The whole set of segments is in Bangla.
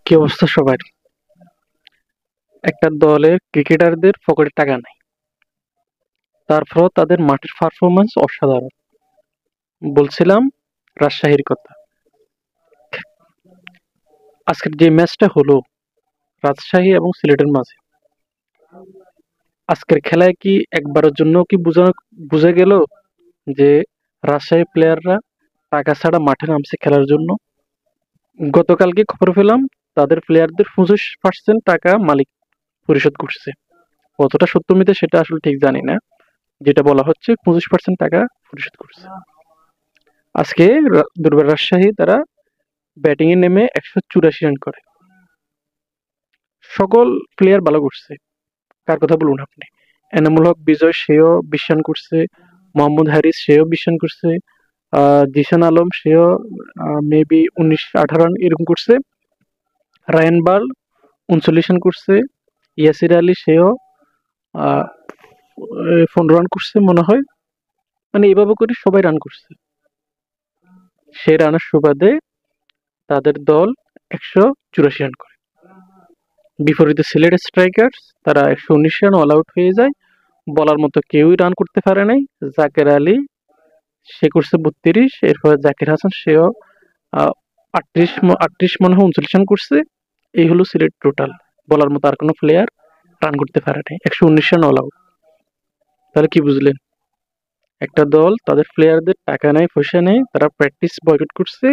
কি অবস্থা সবার? একটা দলের ক্রিকেটারদের পকেটে টাকা নাই, তারপরও তাদের মাঠের পারফরম্যান্স অসাধারণ। বলছিলাম রাজশাহীর কথা। আজকের যে ম্যাচটা হলো রাজশাহী এবং সিলেটের মাঝে, আজকের খেলায় কি একবারের জন্য কি বুঝা গেল যে রাজশাহী প্লেয়াররা টাকা ছাড়া মাঠে নামছে খেলার জন্য? গতকালকে খবর পেলাম তাদের প্লেয়ারদের 25% টাকা মালিক পরিশোধ করছে। কতটা সত্য মিথ্যা সেটা আসলে ঠিক জানি না। যেটা বলা হচ্ছে 25% টাকা পরিশোধ করছে। আজকে দুর্বার রাজশাহী তারা ব্যাটিং এ নেমে 184 রান করে। সকল প্লেয়ার ভালো করছে। কার কথা বলুন আপনি? এনামুল হক বিজয় সেও 20 রান করছে, মোহাম্মদ হারিস সেও 20 রান করছে, জিসান আলম সেও মেবি 19-18 রান এরকম করছে, রায়ান বার্ল 39 রান করছে, ইয়াসির আলী সেও আহ 15 রান করছে মনে হয়। মানে এভাবে করে সবাই রান করছে। সেই রানের সুবাদে তাদের দল 184 রান করে। বিপরীতে সিলেট স্ট্রাইকার্স তারা 119 রান অল আউট হয়ে যায়। বলার মতো কেউই রান করতে পারে নাই। জাকের আলী সে করছে 32, এরপরে জাকির হাসান সেও 38 মনে হয় 39 রান করছে। এই হলো সিলেট টোটাল। বলার মতো আর কোনো প্লেয়ার রান করতে পারে নাই, 119 রান অল আউট। তাহলে কি বুঝলেন? একটা দল তাদের প্লেয়ারদের টাকা নেই, পয়সা নেই, তারা প্র্যাকটিস বয়কট করছে।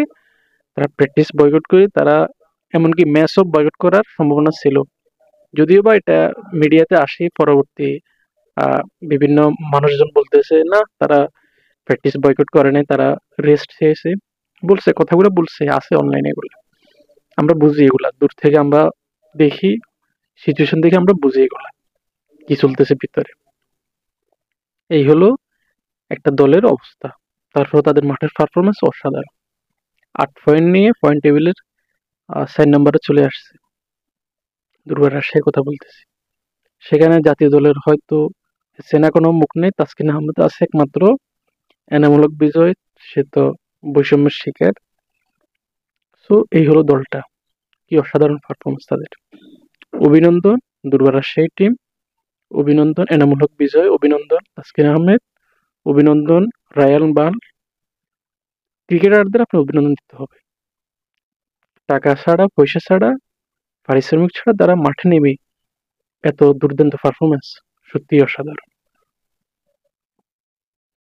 তারা প্র্যাকটিস বয়কট করে তারা এমনকি ম্যাচও বয়কট করার সম্ভাবনা ছিল। যদিও বা এটা মিডিয়াতে আসে পরবর্তী আহ, বিভিন্ন মানুষজন বলতেছে না তারা প্র্যাকটিস বয়কট করে নাই, তারা রেস্ট চেয়েছে। বলছে কথাগুলো, বলছে আছে অনলাইনে এগুলো। আমরা বুঝি এগুলা দূর থেকে, আমরা দেখি সিচুয়েশন দেখে আমরা বুঝি এগুলা কি চলতেছে ভিতরে। এই হলো একটা দলের অবস্থা। তারপর তাদের মাঠের পারফরমেন্স অসাধারণ। 8 পয়েন্ট নিয়ে পয়েন্ট টেবিলের 4 নম্বরে চলে আসছে। দুর্বার রাজশাহীর কথা বলতেছি। সেখানে জাতীয় দলের হয়তো চেনা কোনো মুখ নেই, তাসকিন আহমেদ আছে একমাত্র। এনামূলক বিজয়, সে তো বৈষম্যের শিকার। সো এই হলো দলটা, কি অসাধারণ পারফরমেন্স তাদের। অভিনন্দন দুর্বার রাজশাহী টিম, অভিনন্দন এনামূলক বিজয়, অভিনন্দন তাসকিন আহমেদ, অভিনন্দন রায়ান বাল। ক্রিকেটারদের আপনি অভিনন্দন দিতে হবে। টাকা ছাড়া, পয়সা ছাড়া, পারিশ্রমিক ছাড়া তারা মাঠে নেমে এত দুর্দান্ত পারফরমেন্স সত্যি অসাধারণ।